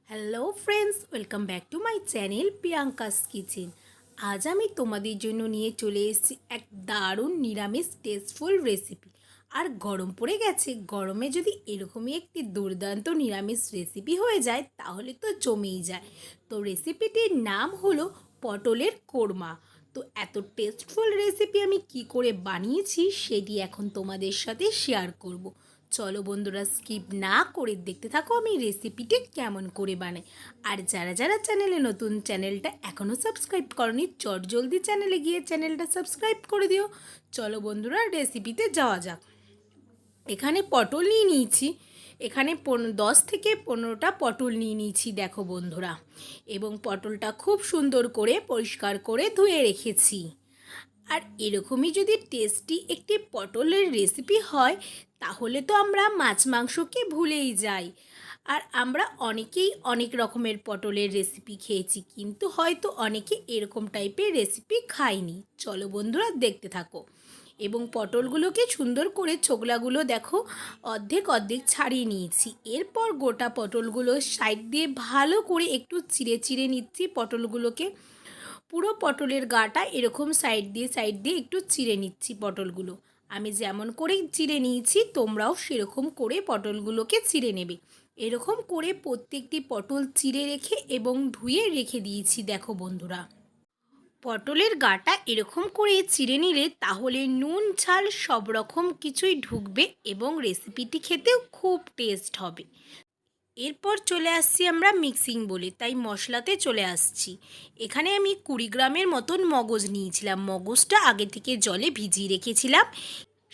Hello friends, welcome back to my channel Priyanka's kitchen. আজ আমি তোমাদের জন্য নিয়ে চলে এসেছি এক দারুণ নিরামিষ টেস্টফুল রেসিপি। আর গরম পড়ে গেছে, গরমে যদি এরকমই একটি দুর্দান্ত নিরামিষ রেসিপি হয়ে যায় তাহলে তো জমেই যায়। তো রেসিপিটির নাম হলো পটলের কোরমা। তো এত টেস্টফুল রেসিপি আমি কি করে বানিয়েছি সেটি এখন তোমাদের সাথে শেয়ার করব। চলো বন্ধুরা, স্কিপ না করে দেখতে থাকো আমি রেসিপিটি কেমন করে বানাই। আর যারা যারা চ্যানেলে নতুন, চ্যানেলটা এখনও সাবস্ক্রাইব করনি, জলদি চ্যানেলে গিয়ে চ্যানেলটা সাবস্ক্রাইব করে দিও। চলো বন্ধুরা, রেসিপিতে যাওয়া যাক। এখানে পটল নিয়ে নিয়েছি, এখানে 10 থেকে 15টা পটল নিয়ে নিয়েছি দেখো বন্ধুরা। এবং পটলটা খুব সুন্দর করে পরিষ্কার করে ধুয়ে রেখেছি। আর এরকমই যদি টেস্টি একটি পটলের রেসিপি হয় তাহলে তো আমরা মাছ মাংসকে ভুলেই যাই। আর আমরা অনেকেই অনেক রকমের পটলের রেসিপি খেয়েছি, কিন্তু হয়তো অনেকে এরকম টাইপের রেসিপি খায়নি। চলো বন্ধুরা, দেখতে থাকো। এবং পটলগুলোকে সুন্দর করে ছোকলাগুলো দেখো অর্ধেক অর্ধেক ছাড়িয়ে নিয়েছি। এরপর গোটা পটলগুলো সাইড দিয়ে ভালো করে একটু চিড়ে চিড়ে নিচ্ছি পটলগুলোকে। পুরো পটলের গাটা এরকম সাইড দিয়ে একটু চিড়ে নিচ্ছি পটলগুলো। আমি যেমন করে চিড়ে নিয়েছি তোমরাও সেরকম করে পটলগুলোকে চিড়ে নেবে। এরকম করে প্রত্যেকটি পটল চিড়ে রেখে এবং ধুয়ে রেখে দিয়েছি দেখো বন্ধুরা। পটলের গাটা এরকম করে চিড়ে নিলে তাহলে নুন ঝাল সব রকম কিছুই ঢুকবে এবং রেসিপিটি খেতেও খুব টেস্ট হবে। এরপর চলে আসছি আমরা মিক্সিং বলে, তাই মশলাতে চলে আসছি। এখানে আমি 20 গ্রামের মতন মগজ নিয়েছিলাম। মগজটা আগে থেকে জলে ভিজিয়ে রেখেছিলাম।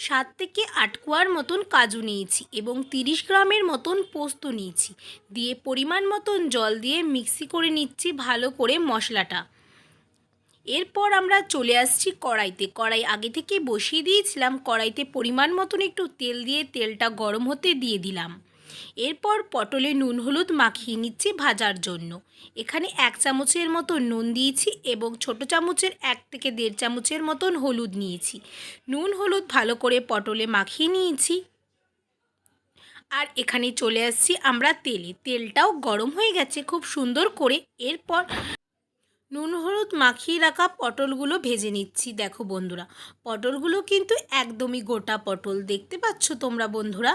7 থেকে 8 কোয়ার মতন কাজু নিয়েছি এবং 30 গ্রামের মতন পোস্ত নিয়েছি। দিয়ে পরিমাণ মতন জল দিয়ে মিক্সি করে নিচ্ছি ভালো করে মশলাটা। এরপর আমরা চলে আসছি কড়াইতে। কড়াই আগে থেকে বসিয়ে দিয়েছিলাম। কড়াইতে পরিমাণ মতন একটু তেল দিয়ে তেলটা গরম হতে দিয়ে দিলাম। এরপর পটলে নুন হলুদ মাখিয়ে নিচ্ছি ভাজার জন্য। এখানে 1 চামচের মতন নুন দিয়েছি এবং ছোট চামচের 1 থেকে 1.5 চামচের মতন হলুদ নিয়েছি। নুন হলুদ ভালো করে পটলে মাখিয়ে নিয়েছি। আর এখানে চলে আসছি আমরা তেলে। তেলটাও গরম হয়ে গেছে খুব সুন্দর করে। এরপর নুন হলুদ মাখিয়ে রাখা পটলগুলো ভেজে নিচ্ছি দেখো বন্ধুরা। পটলগুলো কিন্তু একদমই গোটা পটল, দেখতে পাচ্ছ তোমরা বন্ধুরা।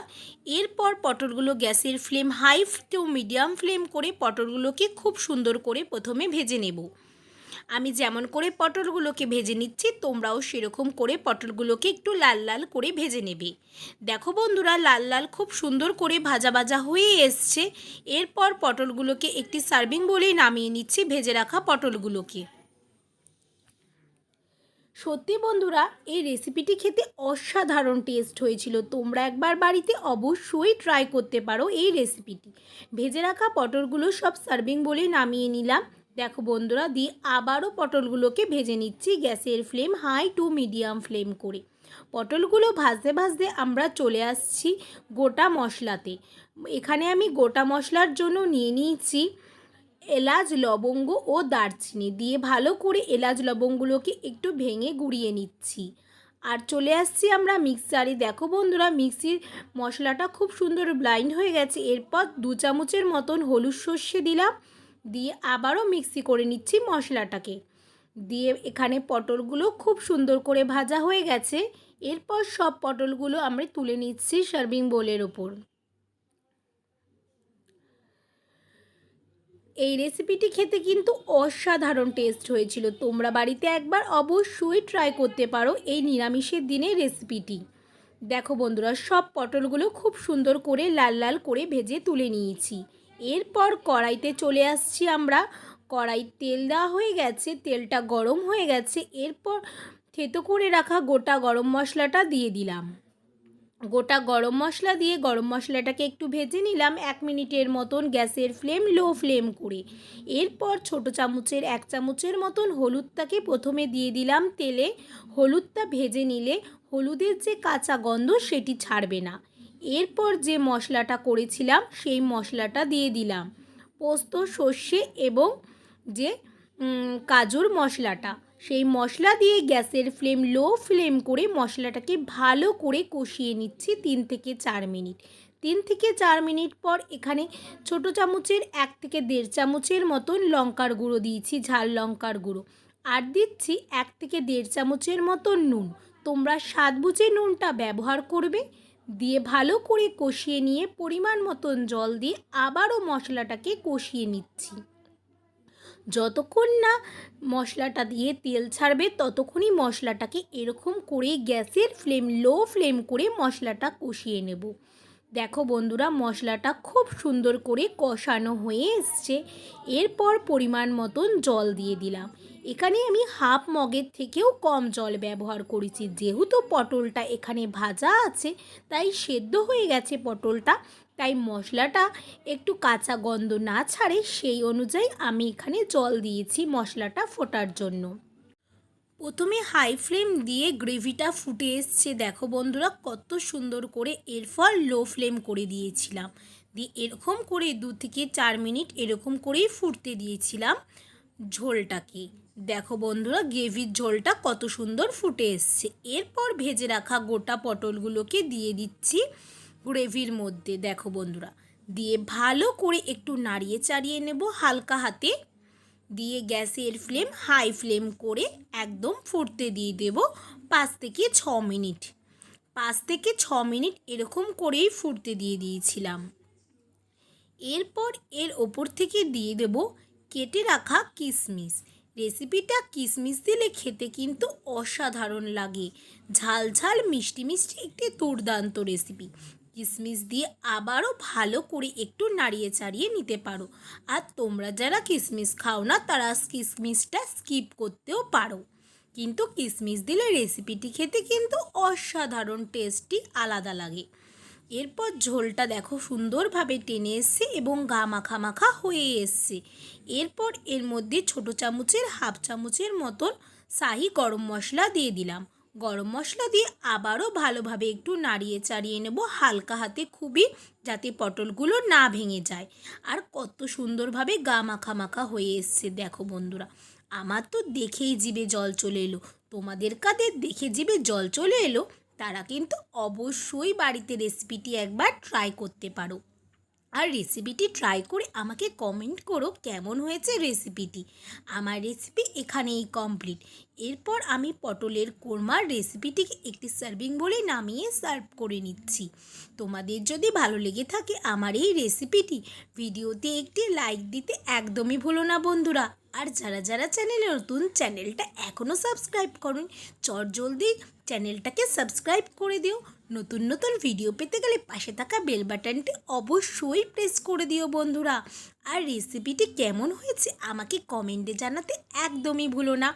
এরপর পটলগুলো গ্যাসের flame high to medium flame করে পটলগুলোকে খুব সুন্দর করে প্রথমে ভেজে নেব। আমি যেমন করে পটলগুলোকে ভেজে নিচ্ছি তোমরাও সেরকম করে পটলগুলোকে একটু লাল লাল করে ভেজে নেবে। দেখো বন্ধুরা, লাল লাল খুব সুন্দর করে ভাজা ভাজা হয়ে এসছে। এরপর পটলগুলোকে একটি সার্ভিং বলেই নামিয়ে নিচ্ছি ভেজে রাখা পটলগুলোকে। সত্যি বন্ধুরা, এই রেসিপিটি খেতে অসাধারণ টেস্ট হয়েছিল। তোমরা একবার বাড়িতে অবশ্যই ট্রাই করতে পারো এই রেসিপিটি। ভেজে রাখা পটলগুলো সব সার্ভিং বলে নামিয়ে নিলাম দেখো বন্ধুরা। দিয়ে আবারও পটলগুলোকে ভেজে নিচ্ছি গ্যাসের flame high to medium flame করে। পটলগুলো ভাজতে ভাজতে আমরা চলে আসছি গোটা মশলাতে। এখানে আমি গোটা মশলার জন্য নিয়ে নিয়েছি এলাচ, লবঙ্গ ও দারচিনি। দিয়ে ভালো করে এলাচ লবঙ্গগুলোকে একটু ভেঙে গুঁড়িয়ে নিচ্ছি। আর চলে আসছি আমরা মিক্সারে। দেখো বন্ধুরা, মিক্সির মশলাটা খুব সুন্দর ব্লাইন্ড হয়ে গেছে। এরপর 2 চামচের মতন হলুদ সর্ষে দিলাম। দিয়ে আবারও মিক্সি করে নিচ্ছি মশলাটাকে। দিয়ে এখানে পটলগুলো খুব সুন্দর করে ভাজা হয়ে গেছে। এরপর সব পটলগুলো আমরা তুলে নিচ্ছি সার্ভিং বোলের ওপর। এই রেসিপিটি খেতে কিন্তু অসাধারণ টেস্ট হয়েছিল। তোমরা বাড়িতে একবার অবশ্যই ট্রাই করতে পারো এই নিরামিষের দিনে রেসিপিটি। দেখো বন্ধুরা, সব পটলগুলো খুব সুন্দর করে লাল লাল করে ভেজে তুলে নিয়েছি। এরপর কড়াইতে চলে আসছি আমরা। কড়াই তেল দেওয়া হয়ে গেছে, তেলটা গরম হয়ে গেছে। এরপর থেতো করে রাখা গোটা গরম মশলাটা দিয়ে দিলাম। গোটা গরম মশলা দিয়ে গরম মশলাটাকে একটু ভেজে নিলাম 1 মিনিটের মতন গ্যাসের ফ্লেম লো ফ্লেম করে। এরপর ছোট চামচের 1 চামচের মতন হলুদটাকে প্রথমে দিয়ে দিলাম তেলে। হলুদটা ভেজে নিলে হলুদের যে কাঁচা গন্ধ সেটি ছাড়বে না। এরপর যে মশলাটা করেছিলাম সেই মশলাটা দিয়ে দিলাম, পোস্ত, সর্ষে এবং যে কাজুর মশলাটা। সেই মশলা দিয়ে গ্যাসের ফ্লেম লো ফ্লেম করে মশলাটাকে ভালো করে কষিয়ে নিচ্ছি 3 থেকে 4 মিনিট। 3 থেকে 4 মিনিট পর এখানে ছোটো চামচের 1 থেকে 1.5 চামচের মতন লঙ্কার গুঁড়ো দিয়েছি, ঝাল লঙ্কার গুঁড়ো। আর দিচ্ছি 1 থেকে 1.5 চামচের মতন নুন। তোমরা স্বাদ বুঝে নুনটা ব্যবহার করবে। দিয়ে ভালো করে কষিয়ে নিয়ে পরিমাণ মতন জল দিয়ে আবারও মশলাটাকে কষিয়ে নিচ্ছি। যতক্ষণ না মশলাটা দিয়ে তেল ছাড়বে ততক্ষণই মশলাটাকে এরকম করে গ্যাসের ফ্লেম লো ফ্লেম করে মশলাটা কষিয়ে নেব। দেখো বন্ধুরা, মশলাটা খুব সুন্দর করে কষানো হয়ে এসছে। এরপর পরিমাণ মতন জল দিয়ে দিলাম। এখানে আমি হাফ মগের থেকেও কম জল ব্যবহার করেছি, যেহেতু পটলটা এখানে ভাজা আছে তাই সেদ্ধ হয়ে গেছে পটলটা, তাই মশলাটা একটু কাঁচা গন্ধ না ছাড়ে সেই অনুযায়ী আমি এখানে জল দিয়েছি মশলাটা ফোটার জন্য। প্রথমে হাই ফ্লেম দিয়ে গ্রেভিটা ফুটে এসছে, দেখো বন্ধুরা কত সুন্দর করে। এরপর লো ফ্লেম করে দিয়েছিলাম, দিয়ে এরকম করে 2 থেকে 4 মিনিট এরকম করেই ফুটতে দিয়েছিলাম ঝোলটাকে। দেখো বন্ধুরা গ্রেভির ঝোলটা কত সুন্দর ফুটে এসছে। এরপর ভেজে রাখা গোটা পটলগুলোকে দিয়ে দিচ্ছি গ্রেভির মধ্যে। দেখো বন্ধুরা, দিয়ে ভালো করে একটু নাড়িয়ে চাড়িয়ে নেব হালকা হাতে। দিয়ে গ্যাসের ফ্লেম হাই ফ্লেম করে একদম ফুটতে দিয়ে দেব 5 থেকে 6 মিনিট। 5 থেকে 6 মিনিট এরকম করেই ফুটতে দিয়ে দিয়েছিলাম। এরপর এর ওপর থেকে দিয়ে দেব কেটে রাখা কিশমিশ। রেসিপিটা কিশমিশ দিলে খেতে কিন্তু অসাধারণ লাগে। ঝাল ঝাল মিষ্টি মিষ্টি একটি দুর্দান্ত রেসিপি। কিশমিশ দিয়ে আবারও ভালো করে একটু নাড়িয়ে চাড়িয়ে নিতে পারো। আর তোমরা যারা কিশমিশ খাও না তারা কিশমিশটা স্কিপ করতেও পারো, কিন্তু কিশমিশ দিলে রেসিপিটি খেতে কিন্তু অসাধারণ টেস্টি আলাদা লাগে। এরপর ঝোলটা দেখো সুন্দরভাবে টেনে এসছে এবং গা মাখা মাখা হয়ে এসছে। এরপর এর মধ্যে ছোটো চামচের হাফ চামচের মতন শাহি গরম মশলা দিয়ে দিলাম। গরম মশলা দিয়ে আবারও ভালোভাবে একটু নাড়িয়ে চাড়িয়ে নেব হালকা হাতে, খুবই, যাতে পটলগুলো না ভেঙে যায়। আর কত সুন্দরভাবে গা মাখা মাখা হয়ে এসছে দেখো বন্ধুরা। আমার তো দেখেই জিভে জল চলে এলো। তোমাদের কাদের দেখে জিভে জল চলে এলো তারা কিন্তু অবশ্যই বাড়িতে রেসিপিটি একবার ট্রাই করতে পারো। আর রেসিপিটি ট্রাই করে আমাকে কমেন্ট করো কেমন হয়েছে রেসিপিটি। আমার রেসিপি এখানেই কমপ্লিট। এরপর আমি পটলের কোরমার রেসিপিটিকে একটি সার্ভিং বলে নামিয়ে সার্ভ করে নিচ্ছি। তোমাদের যদি ভালো লেগে থাকে আমার এই রেসিপিটি, ভিডিওতে একটি লাইক দিতে একদমই ভুলো না বন্ধুরা। আর যারা যারা চ্যানেলে নতুন, চ্যানেলটা এখনও সাবস্ক্রাইব করুন, জলদি চ্যানেলটাকে সাবস্ক্রাইব করে দিও। নতুন নতুন ভিডিও পেতে গেলে পাশে থাকা বেল বাটনটি অবশ্যই প্রেস করে দিও বন্ধুরা। আর রেসিপিটি কেমন হয়েছে আমাকে কমেন্টে জানাতে একদমই ভুলো না।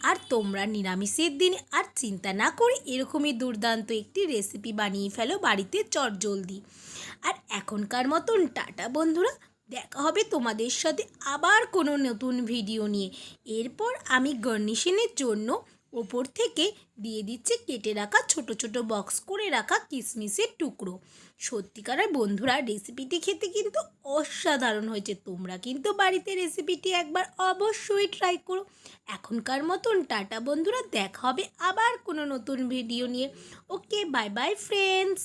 আর তোমরা নিরামিষের দিনে আর চিন্তা না করে এরকমই দুর্দান্ত একটি রেসিপি বানিয়ে ফেলো বাড়িতে জলদি। আর এখনকার মতন টাটা বন্ধুরা, দেখা হবে তোমাদের সাথে আবার কোনো নতুন ভিডিও নিয়ে। এরপর আমি গার্নিশিংয়ের জন্য ওপর থেকে দিয়ে দিচ্ছি কেটে রাখা ছোট ছোট বক্স করে রাখা কিশমিশের টুকরো। সত্যিকারের বন্ধুরা রেসিপিটি খেতে কিন্তু অসাধারণ হয়েছে। তোমরা কিন্তু বাড়িতে রেসিপিটি একবার অবশ্যই ট্রাই করো। এখনকার মতন টাটা বন্ধুরা, দেখা হবে আবার কোনো নতুন ভিডিও নিয়ে। ওকে, বাই বাই ফ্রেন্ডস।